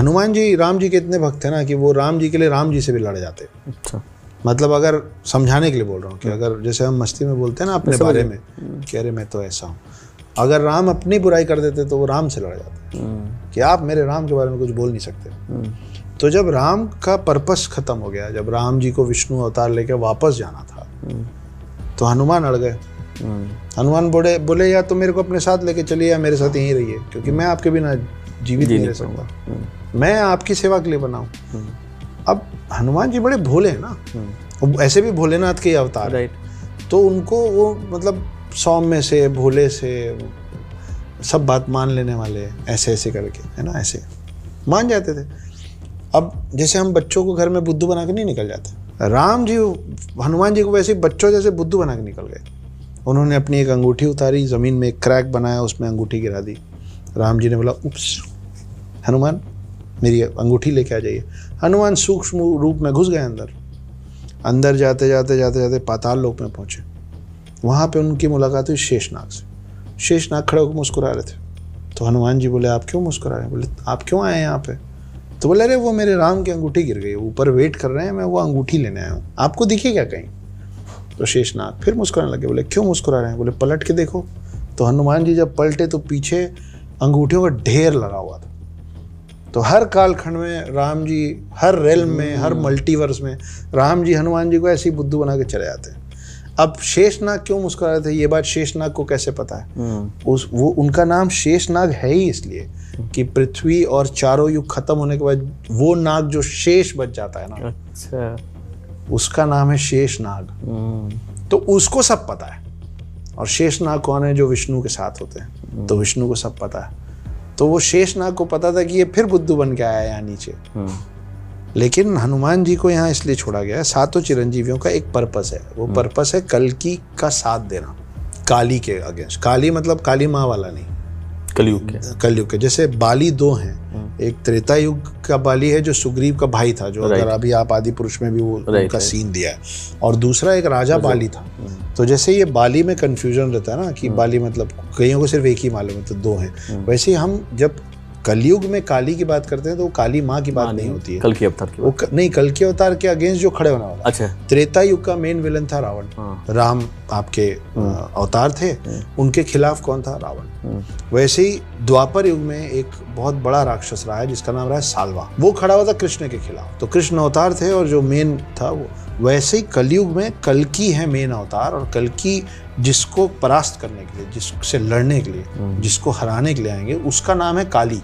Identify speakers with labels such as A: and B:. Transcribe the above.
A: हनुमान जी राम जी के इतने भक्त थे ना कि वो राम जी के लिए राम जी से भी लड़ जाते।
B: अच्छा।
A: मतलब अगर समझाने के लिए बोल रहा हूँ कि अगर जैसे हम मस्ती में बोलते हैं ना अपने बारे में कि अरे मैं तो ऐसा हूँ, अगर राम अपनी बुराई कर देते तो वो राम से लड़ जाते कि आप मेरे राम के बारे में कुछ बोल नहीं सकते। तो जब राम का पर्पस खत्म हो गया, जब राम जी को विष्णु अवतार लेकर वापस जाना था, तो हनुमान अड़ गए। हनुमान बोले या तो मेरे को अपने साथ लेके चलिए या मेरे साथ यहीं रहिए, क्योंकि मैं आपके बिना जीवित नहीं रह सकता, मैं आपकी सेवा के लिए बना हूँ। अब हनुमान जी बड़े भोले हैं ना, ऐसे भी भोलेनाथ के अवतार है, तो उनको वो मतलब सौम्य से भोले से सब बात मान लेने वाले, ऐसे ऐसे करके है ना, ऐसे मान जाते थे। अब जैसे हम बच्चों को घर में बुद्धू बना के नहीं निकल जाते, राम जी हनुमान जी को वैसे बच्चों जैसे बुद्धू बना के निकल गए। उन्होंने अपनी एक अंगूठी उतारी, ज़मीन में एक क्रैक बनाया, उसमें अंगूठी गिरा दी। राम जी ने बोला उप्स हनुमान मेरी अंगूठी लेके आ जाइए। हनुमान सूक्ष्म रूप में घुस गए अंदर जाते जाते जाते जाते पाताल लोक में पहुँचे। वहाँ पे उनकी मुलाकात हुई शेषनाग से। शेषनाग खड़े होकर मुस्कुरा रहे थे। तो हनुमान जी बोले आप क्यों मुस्कुरा रहे हैं? बोले आप क्यों आए हैं यहाँ पे? तो बोले अरे वो मेरे राम की अंगूठी गिर गई, ऊपर वेट कर रहे हैं, मैं वो अंगूठी लेने आया हूँ, आपको दिखे क्या कहीं? तो शेषनाग फिर मुस्कुराने लगे। बोले क्यों मुस्कुरा रहे हैं? बोले पलट के देखो। तो हनुमान जी जब पलटे तो पीछे अंगूठियों का ढेर लगा हुआ था। तो हर कालखंड में राम जी, हर रेल्म में, हर मल्टीवर्स में राम जी हनुमान जी को ऐसे ही बुद्धू बना के चले जाते हैं। अब शेषनाग क्यों मुस्कुरा रहे थे, ये बात शेषनाग को कैसे पता है? वो उनका नाम शेषनाग है ही इसलिए कि पृथ्वी और चारों युग खत्म होने के बाद वो नाग जो शेष बच जाता है ना, अच्छा, उसका नाम है शेषनाग। तो उसको सब पता है। और शेषनाग कौन है? जो विष्णु के साथ होते हैं। तो विष्णु को सब पता है। तो वो शेषनाग को पता था कि ये फिर बुद्धू बन के आया है यहाँ नीचे। लेकिन हनुमान जी को यहाँ इसलिए छोड़ा गया है, सातों चिरंजीवियों का एक पर्पस है। वो पर्पस है कल्कि का साथ देना, काली के अगेंस्ट। काली मतलब काली माँ वाला नहीं, कलयुग के। जैसे बाली दो हैं, एक त्रेता युग का बाली है जो सुग्रीव का भाई था, जो अगर अभी आप आदि पुरुष में भी वो उनका सीन दिया है, और दूसरा एक राजा बाली था। तो जैसे ये बाली में कंफ्यूजन रहता है ना कि बाली मतलब कईयों को सिर्फ एक ही मालूम है, तो दो हैं। वैसे ही हम जब कलयुग में काली की बात करते हैं तो वो काली माँ की बात नहीं होती है,
B: कल्कि अवतार की
A: वो नहीं, कल्कि अवतार के अगेंस्ट जो खड़े होने वाला।
B: अच्छा।
A: त्रेता युग का मेन विलन था रावण। राम आपके अवतार थे, उनके खिलाफ कौन था? रावण। वैसे ही द्वापर युग में एक बहुत बड़ा राक्षस रहा है जिसका नाम रहा है साल्वा, वो खड़ा हुआ था कृष्ण के खिलाफ। तो कृष्ण अवतार थे और जो मेन था वो। वैसे ही कलयुग में कल्कि है मेन अवतार, और कल्कि जिसको परास्त करने के लिए, जिससे लड़ने के लिए, जिसको हराने के लिए आएंगे, उसका नाम है काली।